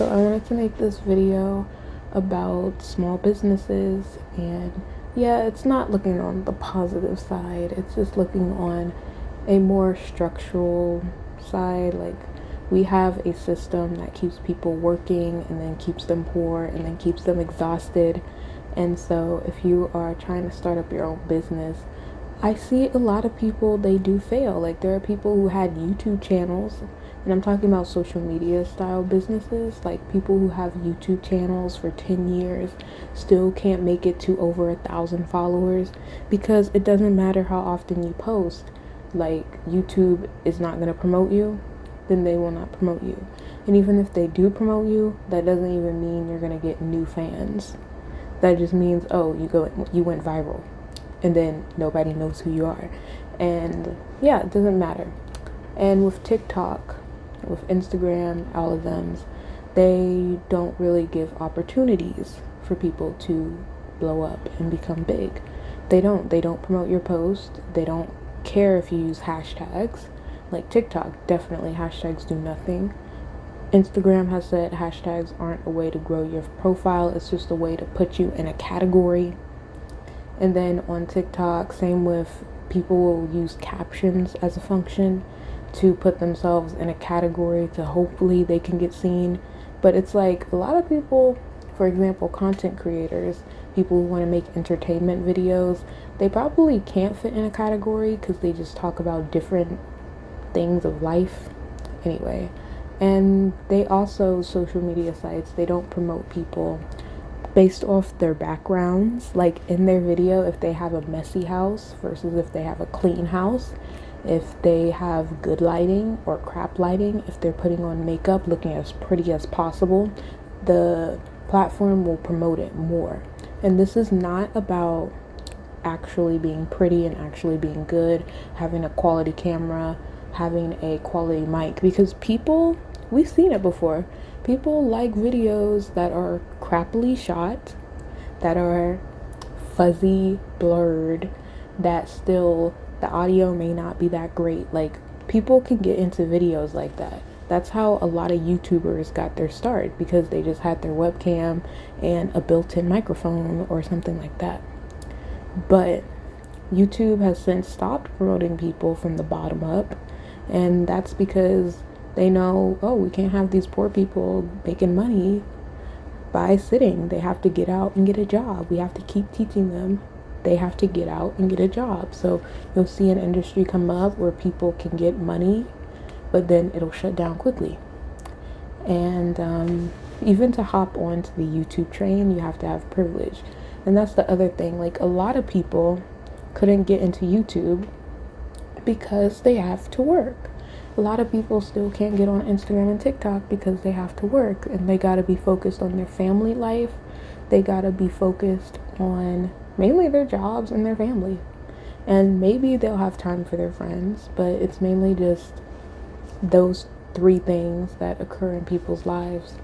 So I wanted to make this video about small businesses, and yeah, it's not looking on the positive side, it's just looking on a more structural side. Like, we have a system that keeps people working and then keeps them poor and then keeps them exhausted. And so if you are trying to start up your own business, I see a lot of people, they do fail. Like, there are people who had YouTube channels, and I'm talking about social media style businesses, like people who have YouTube channels for 10 years still can't make it to over 1,000 followers because it doesn't matter how often you post. Like, YouTube is not going to promote you, then they will not promote you. And even if they do promote you, that doesn't even mean you're going to get new fans. That just means, oh, you went viral, and then nobody knows who you are. And yeah, it doesn't matter. And with TikTok, with Instagram, all of them, they don't really give opportunities for people to blow up and become big. They don't promote your post. They don't care if you use hashtags. Like TikTok, definitely hashtags do nothing. Instagram has said hashtags aren't a way to grow your profile, it's just a way to put you in a category. And then on TikTok, same with, people will use captions as a function to put themselves in a category to hopefully they can get seen. But it's like a lot of people, for example, content creators, people who want to make entertainment videos, they probably can't fit in a category because they just talk about different things of life anyway. And they also, social media sites, they don't promote people based off their backgrounds. Like, in their video, if they have a messy house versus if they have a clean house, if they have good lighting or crap lighting, if they're putting on makeup, looking as pretty as possible, the platform will promote it more. And this is not about actually being pretty and actually being good, having a quality camera, having a quality mic, because people, we've seen it before. People like videos that are crappily shot, that are fuzzy, blurred, that still, the audio may not be that great. Like, people can get into videos like that. That's how a lot of YouTubers got their start, because they just had their webcam and a built-in microphone or something like that. But YouTube has since stopped promoting people from the bottom up, and that's because they know, oh, we can't have these poor people making money by sitting. They have to get out and get a job. We have to keep teaching them. They have to get out and get a job. So you'll see an industry come up where people can get money, but then it'll shut down quickly. And even to hop onto the YouTube train, you have to have privilege. And that's the other thing. Like, a lot of people couldn't get into YouTube because they have to work. A lot of people still can't get on Instagram and TikTok because they have to work, and they gotta be focused on their family life. They gotta be focused on mainly their jobs and their family. And maybe they'll have time for their friends, but it's mainly just those three things that occur in people's lives.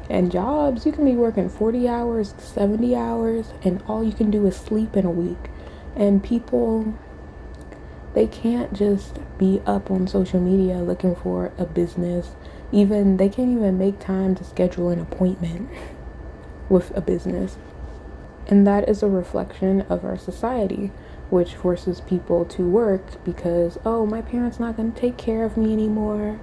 And jobs, you can be working 40 hours, 70 hours, and all you can do is sleep in a week. And people, they can't just be up on social media looking for a business. Even, they can't even make time to schedule an appointment with a business. And that is a reflection of our society, which forces people to work because, oh, my parents not going to take care of me anymore.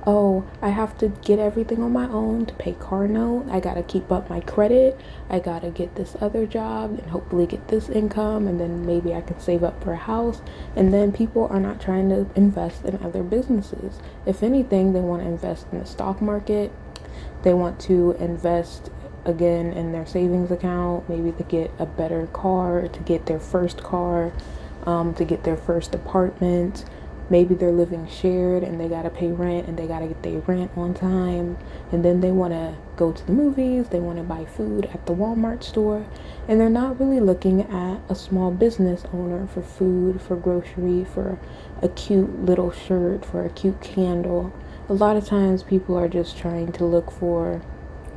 Oh, I have to get everything on my own to pay car note. I gotta keep up my credit. I gotta get this other job and hopefully get this income, and then maybe I can save up for a house. And then people are not trying to invest in other businesses. If anything, they want to invest in the stock market. They want to invest again in their savings account, maybe to get a better car, to get their first car, to get their first apartment. Maybe they're living shared and they gotta pay rent, and they gotta get their rent on time. And then they wanna go to the movies, they wanna buy food at the Walmart store, and they're not really looking at a small business owner for food, for grocery, for a cute little shirt, for a cute candle. A lot of times people are just trying to look for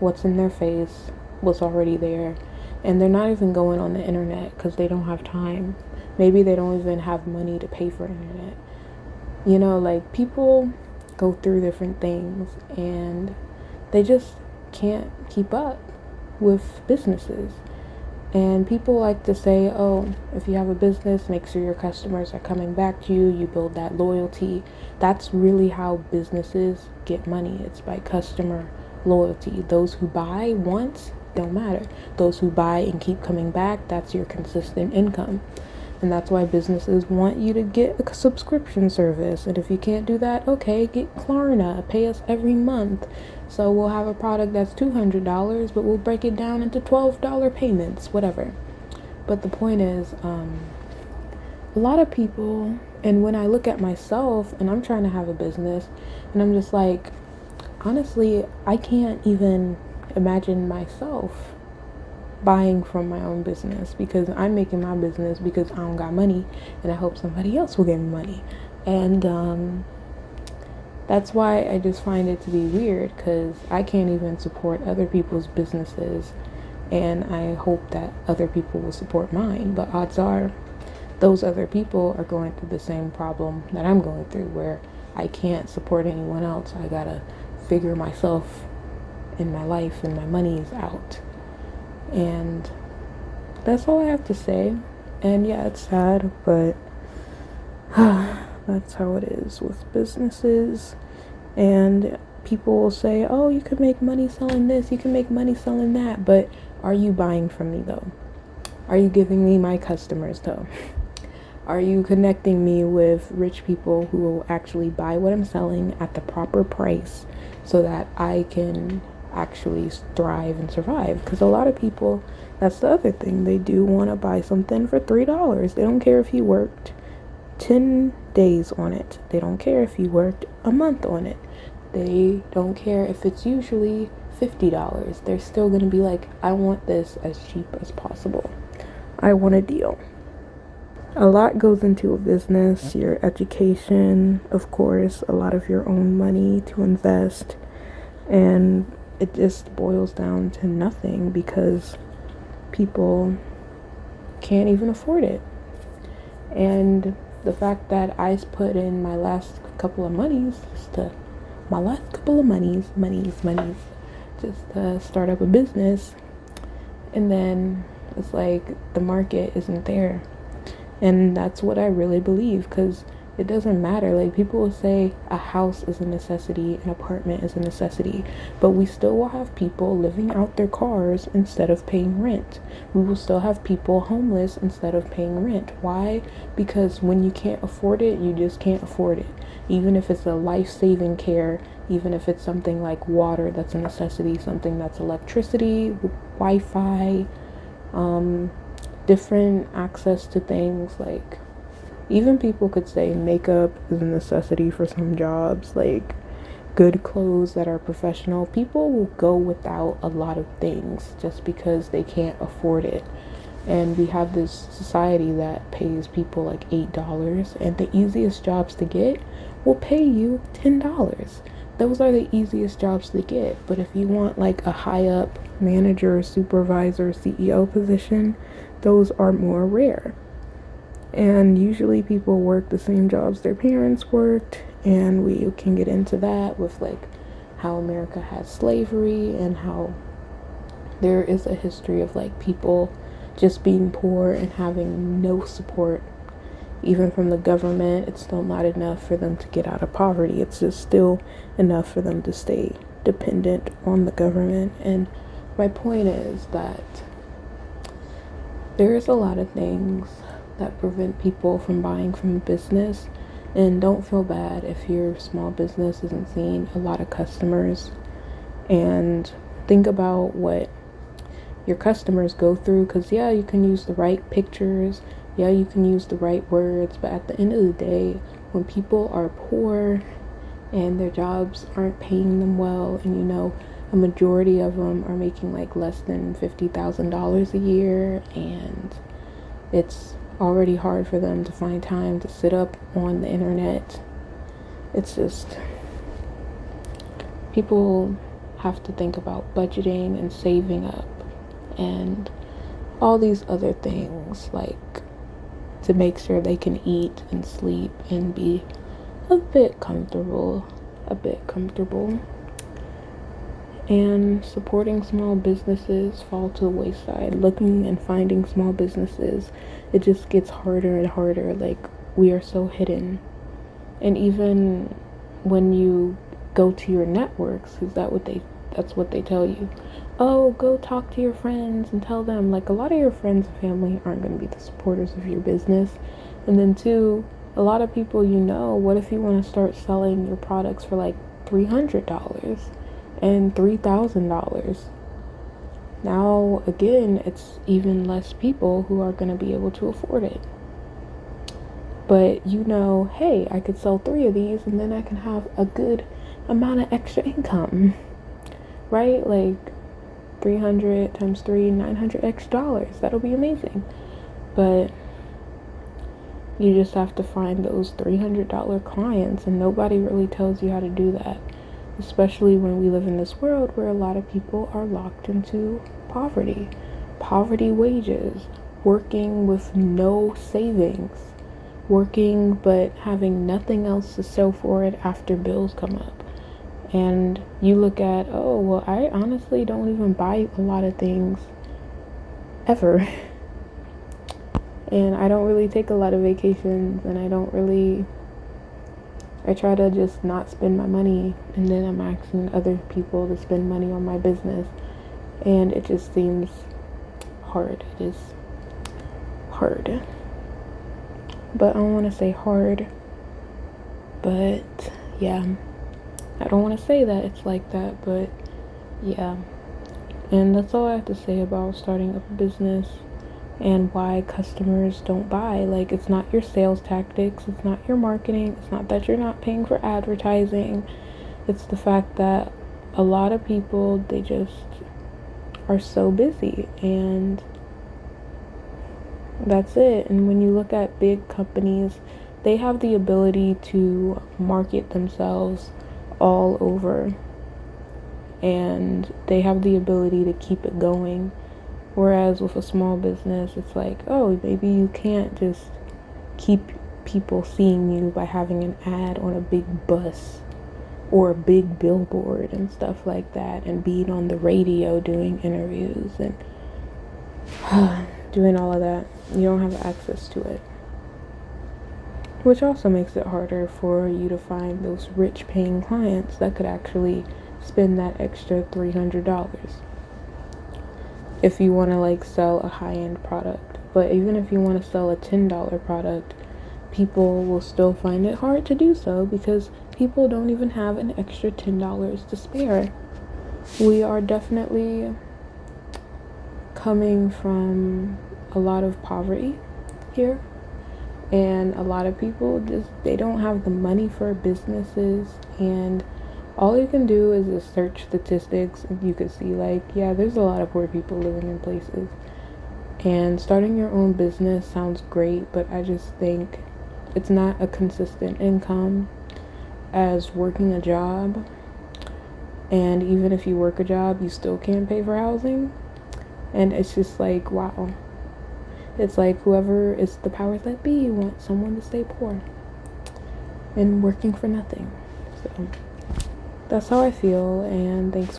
what's in their face, what's already there, and they're not even going on the internet because they don't have time. Maybe they don't even have money to pay for internet. Like, people go through different things, and they just can't keep up with businesses. And people like to say, oh, if you have a business, make sure your customers are coming back to you. You build that loyalty. That's really how businesses get money. It's by customer loyalty. Those who buy once don't matter. Those who buy and keep coming back, that's your consistent income. And that's why businesses want you to get a subscription service. And if you can't do that, okay, get Klarna. Pay us every month. So we'll have a product that's $200, but we'll break it down into $12 payments, whatever. But the point is, a lot of people, and when I look at myself and I'm trying to have a business, and I'm just like, honestly, I can't even imagine myself buying from my own business, because I'm making my business because I don't got money, and I hope somebody else will give me money. And that's why I just find it to be weird, because I can't even support other people's businesses, and I hope that other people will support mine. But odds are those other people are going through the same problem that I'm going through, where I can't support anyone else. I gotta figure myself in my life, and my money's out. And that's all I have to say. And yeah, it's sad, but that's how it is with businesses. And people will say, oh, you can make money selling this, you can make money selling that, but are you buying from me though? Are you giving me my customers though? Are you connecting me with rich people who will actually buy what I'm selling at the proper price, so that I can actually thrive and survive? Because a lot of people, that's the other thing, they do want to buy something for $3. They don't care if you worked 10 days on it. They don't care if you worked a month on it. They don't care if it's usually $50. They're still going to be like, I want this as cheap as possible. I want a deal. A lot goes into a business. Your education, of course, a lot of your own money to invest, and it just boils down to nothing because people can't even afford it. And the fact that I put in my last couple of monies, just to start up a business, and then it's like the market isn't there. And that's what I really believe, because it doesn't matter. Like, people will say a house is a necessity, an apartment is a necessity, but we still will have people living out their cars instead of paying rent. We will still have people homeless instead of paying rent. Why? Because when you can't afford it, you just can't afford it. Even if it's a life-saving care, even if it's something like water that's a necessity, something that's electricity, Wi-Fi, different access to things. Like, even people could say makeup is a necessity for some jobs, like good clothes that are professional. People will go without a lot of things just because they can't afford it. And we have this society that pays people like $8, and the easiest jobs to get will pay you $10. Those are the easiest jobs to get. But if you want like a high up manager, supervisor, CEO position, those are more rare. And usually people work the same jobs their parents worked, and we can get into that with like how America has slavery, and how there is a history of like people just being poor and having no support even from the government. It's still not enough for them to get out of poverty. It's just still enough for them to stay dependent on the government. And my point is that there's a lot of things that prevent people from buying from a business. And don't feel bad if your small business isn't seeing a lot of customers. And think about what your customers go through, because yeah, you can use the right pictures, yeah, you can use the right words, but at the end of the day, when people are poor and their jobs aren't paying them well, and you know, a majority of them are making like less than $50,000 a year, and it's already hard for them to find time to sit up on the internet. It's just, people have to think about budgeting and saving up and all these other things, like to make sure they can eat and sleep and be a bit comfortable. And supporting small businesses fall to the wayside. Looking and finding small businesses, it just gets harder and harder. Like, we are so hidden. And even when you go to your networks, that's what they tell you. Oh, go talk to your friends and tell them. Like, a lot of your friends and family aren't going to be the supporters of your business. And then two, a lot of people, what if you want to start selling your products for like $300 and $3,000? Now again, it's even less people who are going to be able to afford it. But hey, I could sell 3 of these and then I can have a good amount of extra income, right? Like 300 times 3, $900 That'll be amazing. But you just have to find those $300 clients, and nobody really tells you how to do that, especially when we live in this world where a lot of people are locked into poverty wages, working with no savings, working but having nothing else to show for it after bills come up. And you look at, oh, well, I honestly don't even buy a lot of things ever. And I don't really take a lot of vacations, and I try to just not spend my money, and then I'm asking other people to spend money on my business, and it just seems hard. It is hard. But I don't want to say hard, but yeah, I don't want to say that it's like that, but yeah. And that's all I have to say about starting up a business and why customers don't buy. Like, it's not your sales tactics, it's not your marketing, it's not that you're not paying for advertising. It's the fact that a lot of people, they just are so busy, and that's it. And when you look at big companies, they have the ability to market themselves all over, and they have the ability to keep it going. Whereas with a small business, it's like, oh, maybe you can't just keep people seeing you by having an ad on a big bus or a big billboard and stuff like that, and being on the radio doing interviews and doing all of that. You don't have access to it, which also makes it harder for you to find those rich paying clients that could actually spend that extra $300 if you want to like sell a high-end product. But even if you want to sell a $10 product, people will still find it hard to do so because people don't even have an extra $10 to spare. We are definitely coming from a lot of poverty here, and a lot of people they don't have the money for businesses, and all you can do is just search statistics, and you can see like, yeah, there's a lot of poor people living in places. And starting your own business sounds great, but I just think it's not a consistent income as working a job. And even if you work a job, you still can't pay for housing. And it's just like, wow. It's like whoever is the powers that be want someone to stay poor and working for nothing. So that's how I feel, and thanks